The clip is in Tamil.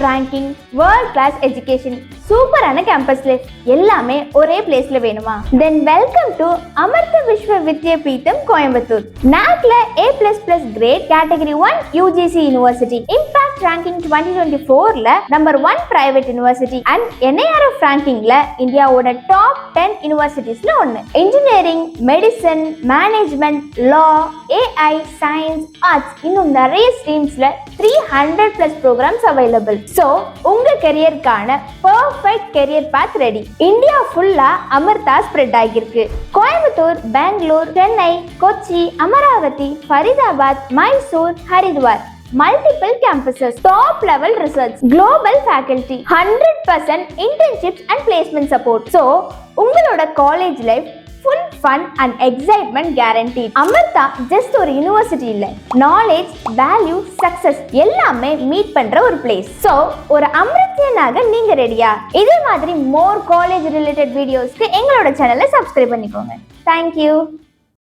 ரேங்கிங், வேர்ல்ட் கிளாஸ் எஜுகேஷன், சூப்பரான கேம்பஸ் லைஃப் எல்லாமே ஒரே பிளேஸ்ல வேணுமா? Then welcome to Amrita Vishwa Vidyapeetham Coimbatore. நாக்ல A++ grade category 1 UGC university, impact ranking 2024ல number 1 private university and NIRF ரேங்கிங்ல இந்தியாவோட டாப் 10 யூனிவர்சிட்டிஸ்ல ஒன்னு. Engineering, medicine, management, law, AI, science, arts இன்னும் நிறைய ஸ்ட்ரீம்ஸ்ல 300+ ப்ரோக்ராம்ஸ் அவைலபிள். ஸோ உங்க கெரியருக்கான perfect career path ready. India ஃபுல்லா அமிர்தா ஸ்ப்ரெட் ஆகியிருக்கு. Coimbatore, Bangalore, Chennai, Kochi, Amaravathi, Faridabad, Mysore, Haridwar. Multiple campuses, top level research, global faculty, 100% internships and placement support. So உங்களோட college life full fun and excitement guaranteed. Amrita just ஒரு யூனிவர்சிட்டி இல்ல, நாலேஜ், வேல்யூ, சக்சஸ் எல்லாமே மீட் பண்ற ஒரு பிளேஸ். சோ ஒரு அமிர்தியனாக நீங்க ரெடியா? இதே மாதிரி மோர் காலேஜ் ரிலேட்டட் வீடியோஸ்க்கு எங்களோட சேனலை சப்ஸ்கிரைப் பண்ணிக்கோங்க. தேங்க்யூ.